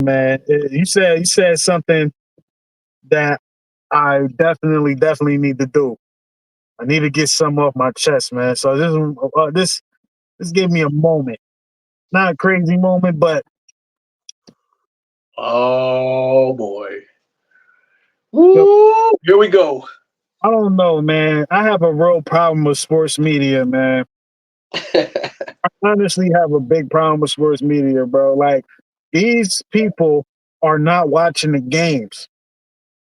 man. You said something that I definitely need to do. I need to get some off my chest, man. So this gave me a moment, not a crazy moment, but Oh boy. yo, Woo! Here we go. I don't know, man. I have a real problem with sports media, man. I honestly have a big problem with sports media, bro. Like these people are not watching the games.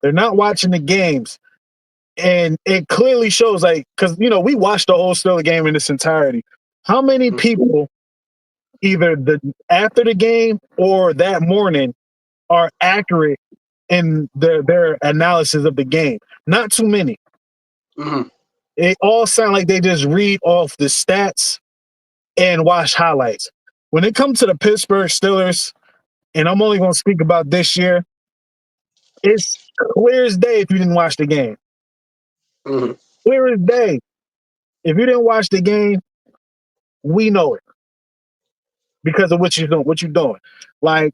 They're not watching the games. And it clearly shows, like, because we watched the whole Steelers game in its entirety. How many people either the after the game or that morning are accurate in their analysis of the game? Not too many. Mhm. It all sound like they just read off the stats and watch highlights. When it comes to the Pittsburgh Steelers, and I'm only going to speak about this year, it's clear as day if you didn't watch the game. Mhm. Clear as day. If you didn't watch the game, we know it because of what you're doing. Like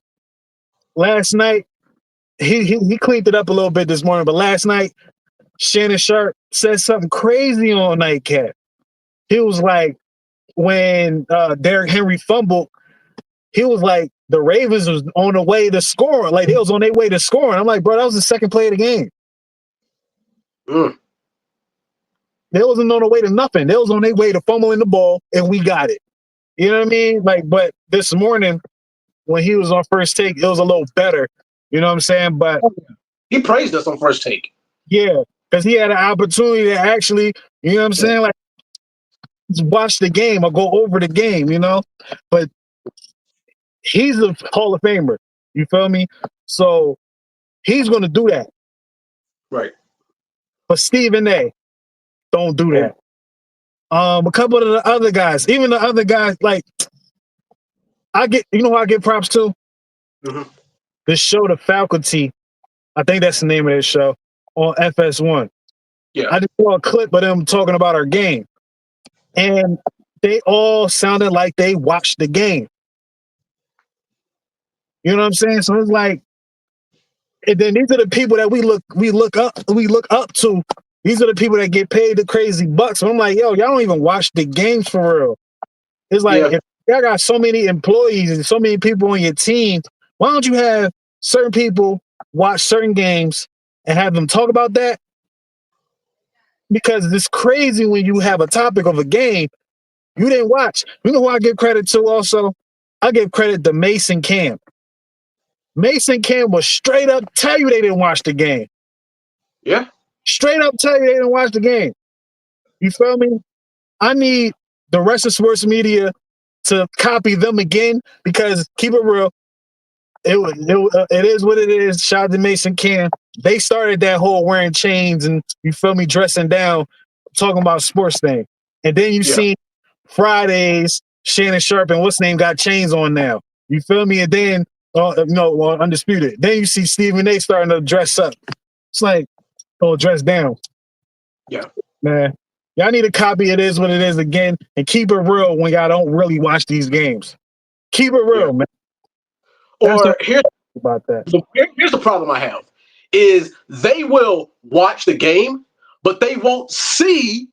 last night, he cleaned it up a little bit this morning, but last night, Shannon Sharp said something crazy on Nightcap. He was like, when Derrick Henry fumbled, he was like, the Ravens was on the way to score. Like, they was on their way to scoring. I'm like, bro, that was the second play of the game. Mm. They wasn't on the way to nothing. They was on their way to fumbling the ball, and we got it. You know what I mean? Like, but this morning, when he was on First Take, it was a little better. You know what I'm saying? But He praised us on First Take. yeah, because he had an opportunity to actually, you know what I'm saying? Like, just watch the game or go over the game, But he's a Hall of Famer. You feel me? So he's going to do that. Right. But Stephen A, don't do that. A couple of the other guys, even the other guys, like, who I get props to? Mm-hmm. This show, The Faculty, I think that's the name of this show, on FS1. Yeah. I just saw a clip of them talking about our game. And they all sounded like they watched the game. You know what I'm saying? So it's like, and then these are the people that we look up to. These are the people that get paid the crazy bucks. So I'm like, yo, y'all don't even watch the games for real. It's like, if y'all got so many employees and so many people on your team, why don't you have certain people watch certain games and have them talk about that? Because it's crazy when you have a topic of a game you didn't watch. You know who I give credit to also? I give credit to Mason Cam. Mason Cam will straight up tell you they didn't watch the game. Yeah. Straight up tell you they didn't watch the game. You feel me? I need the rest of sports media to copy them again because keep it real. It is what it is. Shout out to Mason Cam. They started that whole wearing chains and you feel me dressing down, talking about sports thing. And then you see Fridays, Shannon Sharp and what's name got chains on now. You feel me? And then Undisputed. Then you see Stephen A starting to dress up. It's like, dress down. Yeah. Man. Y'all need to copy It Is What It Is again and keep it real when y'all don't really watch these games. Keep it real, man. Or here's about that. Here's the problem I have is they will watch the game, but they won't see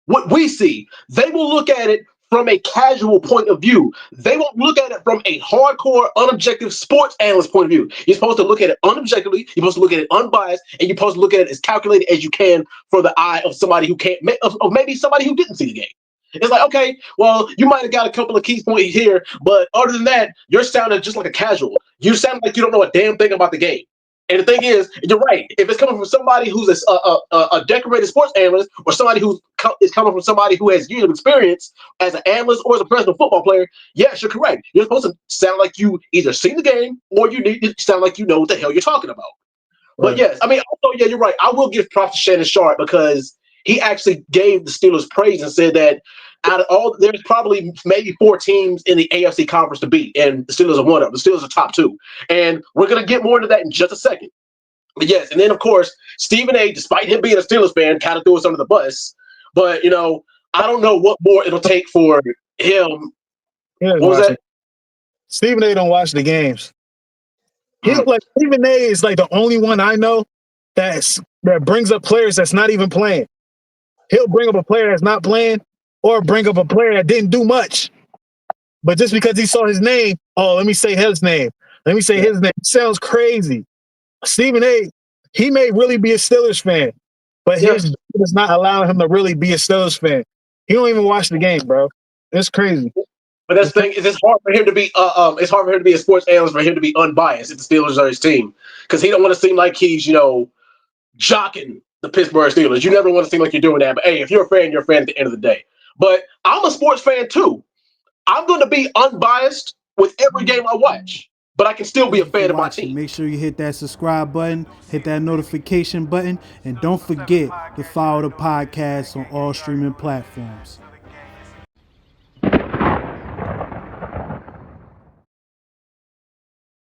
what we see. They will look at it from a casual point of view. They won't look at it from a hardcore, unobjective sports analyst point of view. You're supposed to look at it unobjectively. You're supposed to look at it unbiased, and you're supposed to look at it as calculated as you can for the eye of somebody who can't, of maybe somebody who didn't see the game. It's like, okay, well, you might have got a couple of key points here, but other than that, you're sounding just like a casual. You sound like you don't know a damn thing about the game. And the thing is, you're right. If it's coming from somebody who's a decorated sports analyst or somebody who is coming from somebody who has years of experience as an analyst or as a professional football player, yes, you're correct. You're supposed to sound like you either seen the game or you need to sound like you know what the hell you're talking about. Right. But yes, I mean, also, yeah, you're right. I will give props to Shannon Sharp because he actually gave the Steelers praise and said that out of all, there's probably maybe 4 teams in the AFC conference to beat, and the Steelers are one of them. The Steelers are top 2. And we're going to get more into that in just a second. But yes, and then, of course, Stephen A., despite him being a Steelers fan, kind of threw us under the bus. But, I don't know what more it'll take for him. What was that? Stephen A. don't watch the games. He'll like Stephen A is like the only one I know that brings up players that's not even playing. He'll bring up a player that's not playing, or bring up a player that didn't do much. But just because he saw his name, oh, let me say his name. Let me say his name. Sounds crazy. Stephen A, he may really be a Steelers fan, but his does not allow him to really be a Steelers fan. He don't even watch the game, bro. It's crazy. But that's the thing is, it's hard for him to be it's hard for him to be a sports analyst, for him to be unbiased if the Steelers are his team, because he don't want to seem like he's jocking the Pittsburgh Steelers. You never want to seem like you're doing that. But hey, if you're a fan, you're a fan at the end of the day. But I'm a sports fan too. I'm going to be unbiased with every game I watch, but I can still be a fan of my team. Make sure you hit that subscribe button, hit that notification button, and don't forget to follow the podcast on all streaming platforms.